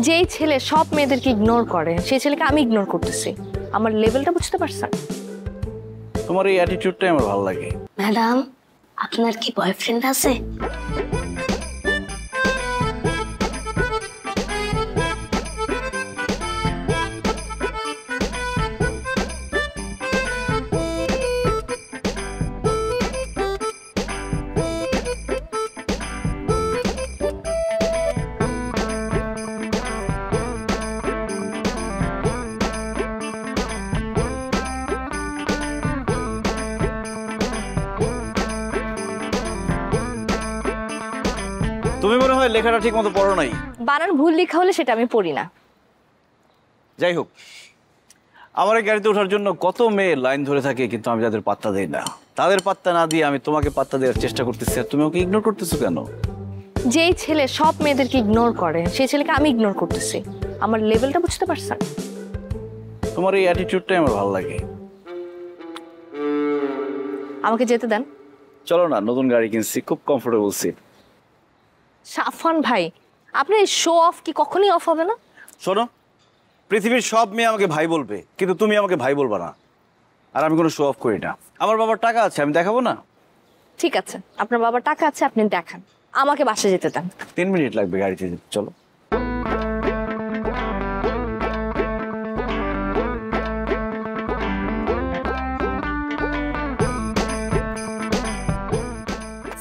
যেই ছেলে সব মেয়েদেরকে ইগনোর করে সেই ছেলেকে আমি ইগনোর করতেছি। আমার লেভেলটা বুঝতে পারছেন? তোমার এই অ্যাটিটিউডটাই আমার ভালো লাগে। ম্যাডাম, আপনার কি বয়ফ্রেন্ড আছে? তুমি মনে হয় লেখাটা ঠিক মতো পড়ো নাই। বানান ভুল লেখা হলে সেটা আমি পড়ি না। যাই হোক, আমার এই গাড়িতে ওঠার জন্য কত মেয়ে লাইন ধরে থাকে, কিন্তু আমি তাদের পাত্তা দেই না। তাদের পাত্তা না দিয়ে আমি তোমাকে পাত্তা দেওয়ার চেষ্টা করতেছি, আর তুমি ওকে ইগনোর করতেছো কেন? যেই ছেলে সব মেয়েদেরকে ইগনোর করে সেই ছেলেকে আমি ইগনোর করতেছি। আমার লেভেলটা বুঝতে পারছেন? তোমার এই অ্যাটিটিউডটাই আমার ভালো লাগে। আমাকে যেতে দেন। চলো না, নতুন গাড়ি কিনছি, খুব কমফোর্টেবল সিট। সাফওয়ান ভাই, আপনার এই শো অফ কি কখনই অফ হবে না? শোনো, পৃথিবীর সব মেয়ে আমাকে ভাই বলবে, কিন্তু তুমি আমাকে ভাই বলবা না। আর আমি কোনো শো অফ করি না। আমার বাবার টাকা আছে, আমি দেখাবো না? ঠিক আছে, আপনার বাবার টাকা আছে, আপনি দেখান। আমাকে বাসে যেতে দেন। 3 মিনিট লাগবে গাড়িতে যেতে। চলো।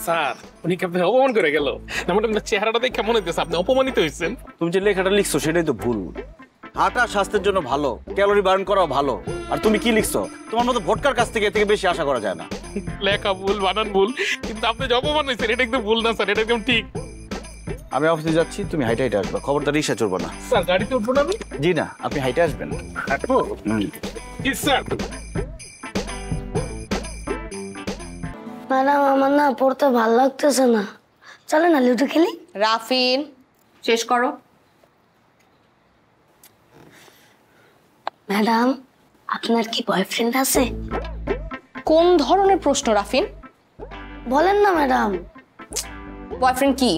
স্যার, উনি কি আপনি অপমান করে গেল? না মানে আপনার চেহারাটা দেখে কেমন হইতেছে? আপনি অপমানিত হয়েছেন। তুমি যে লেখাটা লিখছো সেটাই তো ভুল। হাঁটা স্বাস্থ্যের জন্য ভালো, ক্যালোরি বার্ন করাও ভালো। আর তুমি কি লিখছো? তোমার মতো ভোটকার কাছ থেকে এর থেকে বেশি আশা করা যায় না। লেখা ভুল, বানান ভুল, কিন্তু আপনি যে অপমান হয়েছেন এটা একদম ভুল না স্যার, এটা একদম ঠিক। আমি অফিসে যাচ্ছি, তুমি হাইটে হাইটে আসবে। খবরদার রিক্সা চড়বো না। স্যার, গাড়িতে উঠবো না আমি? জি না, আপনি হাইটে আসবেন। কি স্যার? ম্যাডাম, আমার না পড়তে ভালো লাগতেছে না, চলে না লুডো খেলি। রাফিন, শেষ করো। ম্যাডাম, আপনার কি বয়ফ্রেন্ড আছে? কোন ধরনের প্রশ্ন রাফিন? বলেন না ম্যাডাম। বয়ফ্রেন্ড কি?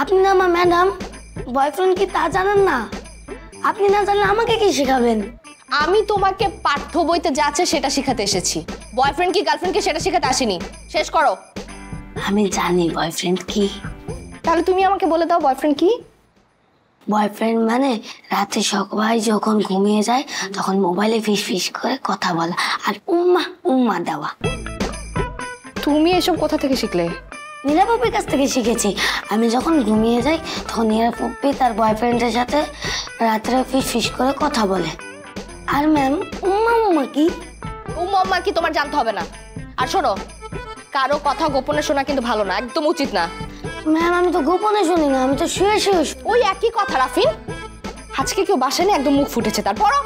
আপনি না আমার ম্যাডাম, বয়ফ্রেন্ড কি তা জানেন না? আপনি না জানলে আমাকে কি শেখাবেন? আমি তোমাকে পাঠ্য বইতে যা আছে সেটা শেখাতে এসেছি। বয়ফ্রেন্ড কি গার্লফ্রেন্ড কি সেটা শেখাতে আসিনি। শেষ করো। আমি জানি বয়ফ্রেন্ড কি। তাহলে তুমি আমাকে বলে দাও বয়ফ্রেন্ড কি? বয়ফ্রেন্ড মানে রাতে সবাই যখন ঘুমিয়ে যায় তখন মোবাইলে ফিস ফিস করে কথা বলা আর উম্মা উম্মা দেওয়া। তুমি এসব কোথা থেকে শিখলে? নীলাপপির কাছ থেকে শিখেছি। আমি যখন ঘুমিয়ে যাই তখন নীলাপপি তার বয়ফ্রেন্ডের সাথে রাত্রে ফিস ফিস করে কথা বলে। আর ম্যাম, উম্মা উম্মা কি? উম্মা কি তোমার জানতে হবে না। আর শোনো, কারো কথা গোপনে শোনা কিন্তু ভালো না, একদম উচিত না। ম্যাম, আমি তো গোপনে শুনি না, আমি তো শুয়ে শুয়ে। ওই একই কথা রাফিন। আজকে কেউ বাসায় নিয়ে একদম মুখ ফুটেছে, তারপরও